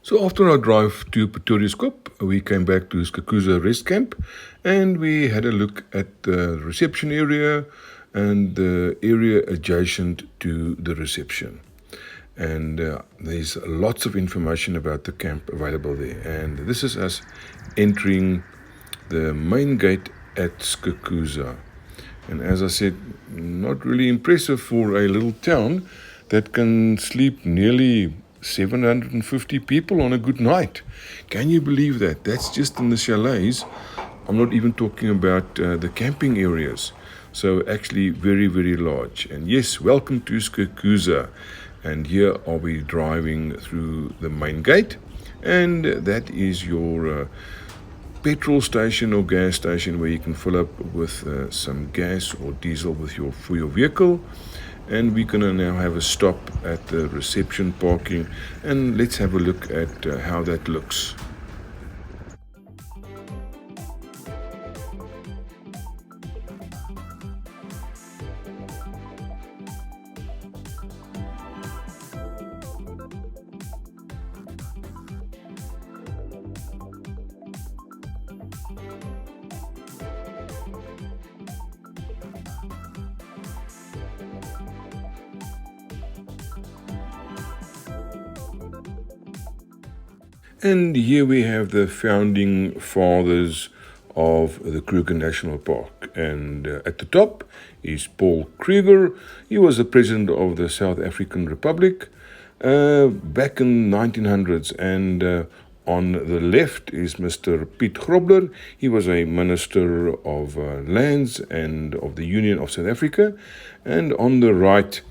So after our drive to Pretoria-Skop, we came back to Skukuza Rest Camp and we had a look at the reception area and the area adjacent to the reception. And there's lots of information about the camp available there. And this is us entering the main gate at Skukuza. And as I said, not really impressive for a little town that can sleep nearly 750 people on a good night. Can you believe that? That's just in the chalets. I'm not even talking about the camping areas. So actually very, very large. And yes, welcome to Skukuza. And here are we driving through the main gate. And that is your petrol station or gas station where you can fill up with some gas or diesel for your vehicle. And we're going to now have a stop at the reception parking, and let's have a look at how that looks. And here we have the founding fathers of the Kruger National Park. And at the top is Paul Kruger. He was the president of the South African Republic back in 1900s. And on the left is Mr. Piet Grobler. He was a minister of lands and of the Union of South Africa. And on the right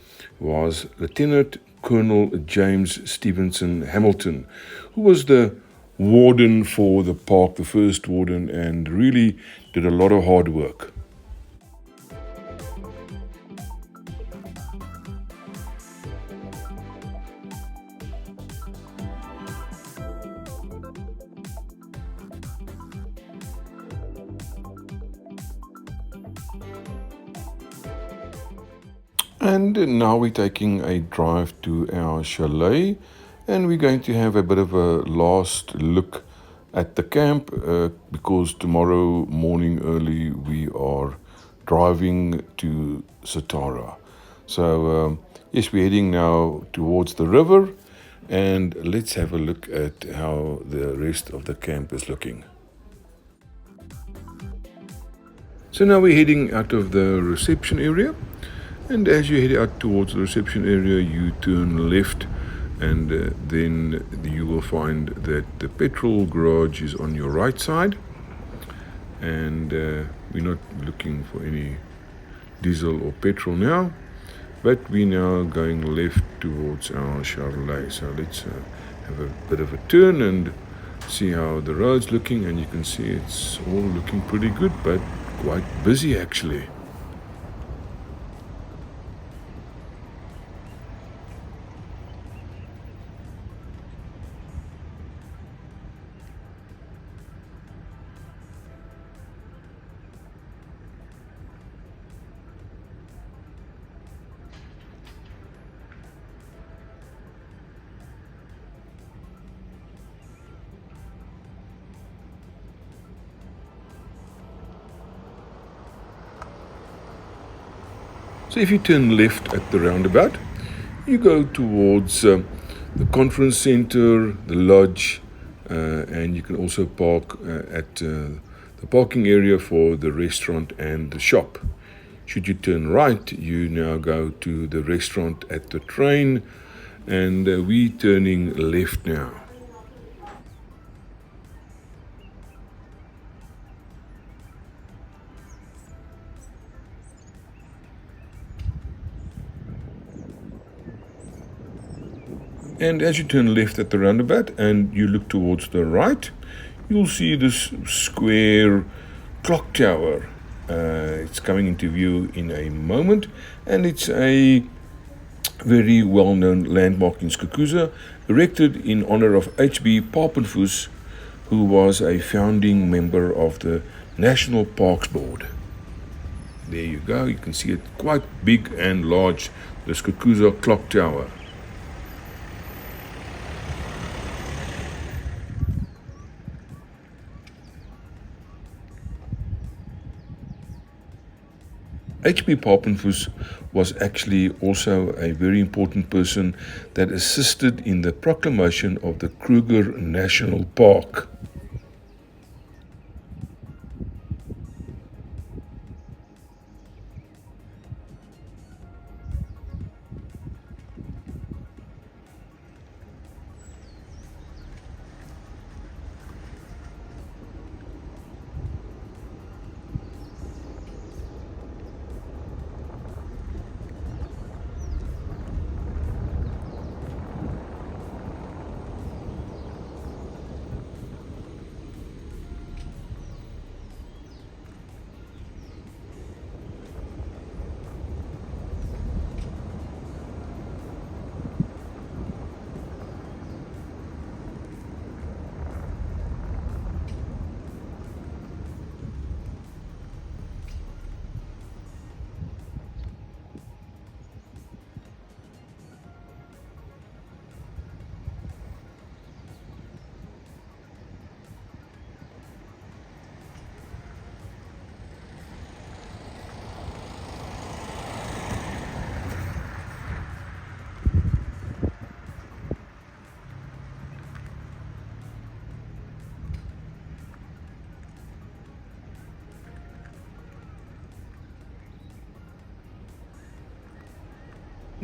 was Lieutenant Colonel James Stevenson Hamilton, who was the warden for the park, the first warden, and really did a lot of hard work. And now we're taking a drive to our chalet, and we're going to have a bit of a last look at the camp because tomorrow morning early we are driving to Satara. So yes, we're heading now towards the river, and let's have a look at how the rest of the camp is looking. So now we're heading out of the reception area. And as you head out towards the reception area, you turn left, and then you will find that the petrol garage is on your right side. And we're not looking for any diesel or petrol now, but we're now going left towards our chalet. So let's have a bit of a turn and see how the road's looking. And you can see it's all looking pretty good, but quite busy actually. So if you turn left at the roundabout, you go towards the conference center, the lodge, and you can also park at the parking area for the restaurant and the shop. Should you turn right, you now go to the restaurant at the train, and we're turning left now. And as you turn left at the roundabout and you look towards the right, you'll see this square clock tower. It's coming into view in a moment, and it's a very well-known landmark in Skukuza, erected in honor of H.B. Papenfuss, who was a founding member of the National Parks Board. There you go, you can see it quite big and large, the Skukuza clock tower. H.P. Papenfuss was actually also a very important person that assisted in the proclamation of the Kruger National Park.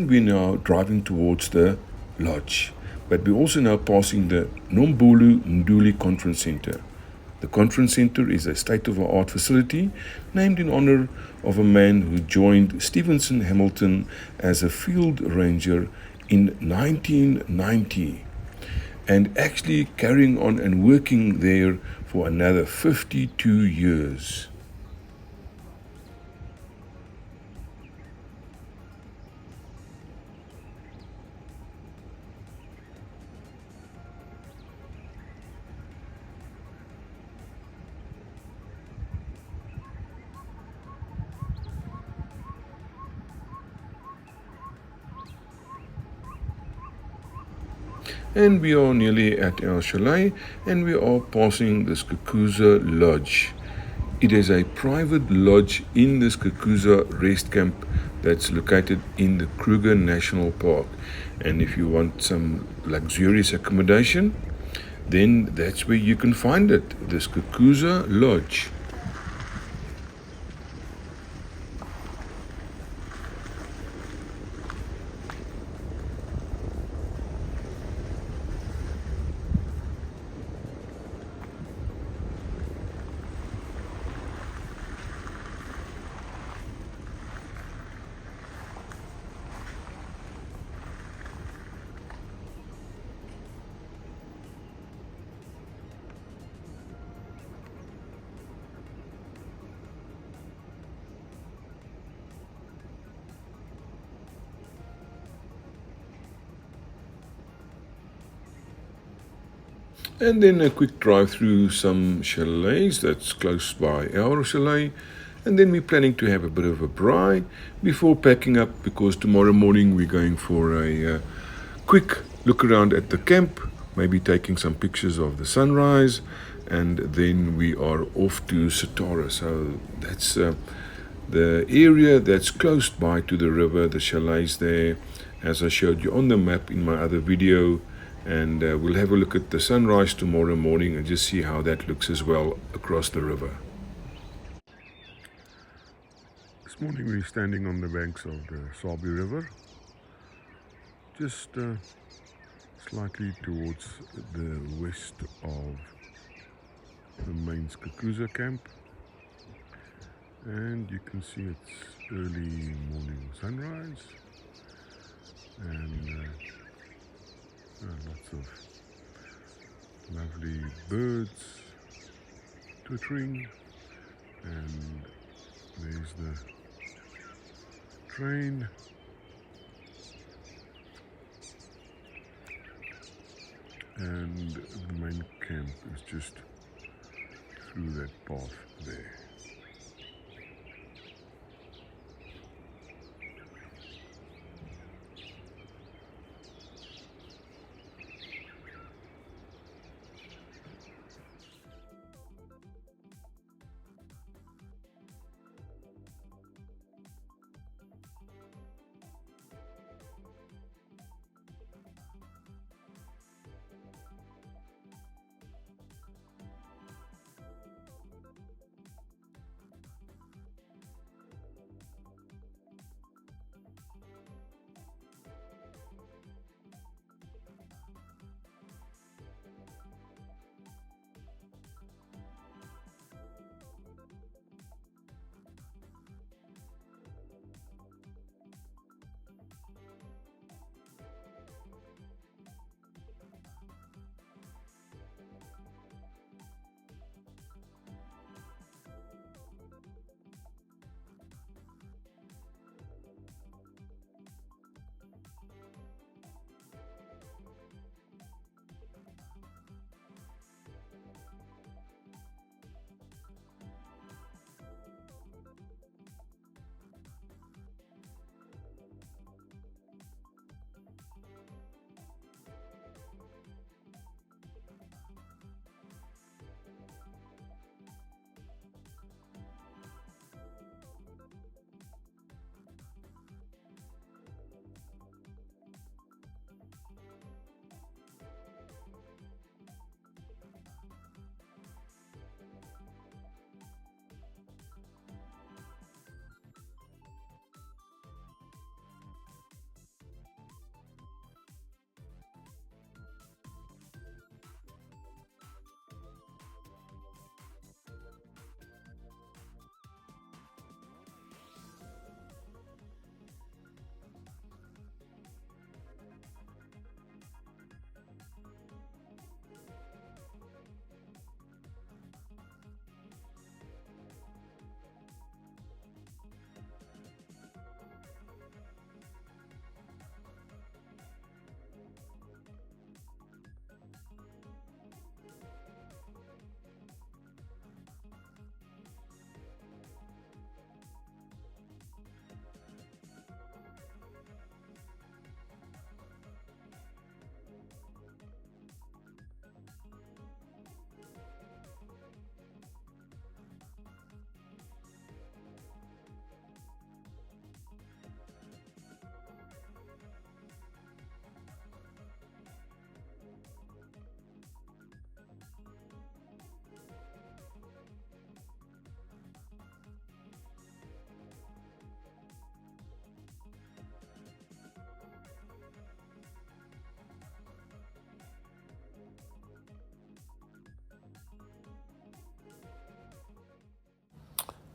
We're now driving towards the lodge, but we're also now passing the Nombulu Nduli Conference Center. The conference center is a state-of-the-art facility named in honor of a man who joined Stevenson Hamilton as a field ranger in 1990 and actually carrying on and working there for another 52 years. And we are nearly at our chalet, and we are passing the Skukuza Lodge. It is a private lodge in the Skukuza Rest Camp that's located in the Kruger National Park. And if you want some luxurious accommodation, then that's where you can find it, the Skukuza Lodge. And then a quick drive through some chalets that's close by our chalet. And then we're planning to have a bit of a braai before packing up, because tomorrow morning we're going for a quick look around at the camp, maybe taking some pictures of the sunrise, and then we are off to Satara. So that's the area that's close by to the river, the chalets there, as I showed you on the map in my other video. And we'll have a look at the sunrise tomorrow morning and just see how that looks as well across the river. This morning we're standing on the banks of the Sabie River, just slightly towards the west of the main Skukuza camp. And you can see it's early morning sunrise, and lots of lovely birds twittering, and there's the train. And the main camp is just through that path there.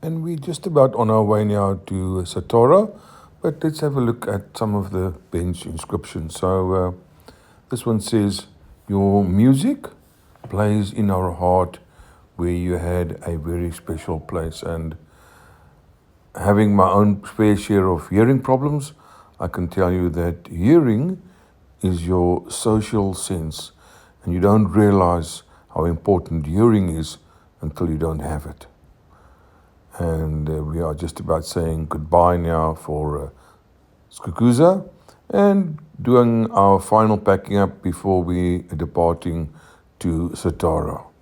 And we're just about on our way now to Satora, but let's have a look at some of the bench inscriptions. So this one says, "Your music plays in our heart where you had a very special place." And having my own fair share of hearing problems, I can tell you that hearing is your social sense, and you don't realize how important hearing is until you don't have it. And we are just about saying goodbye now for Skukuza and doing our final packing up before we are departing to Satora.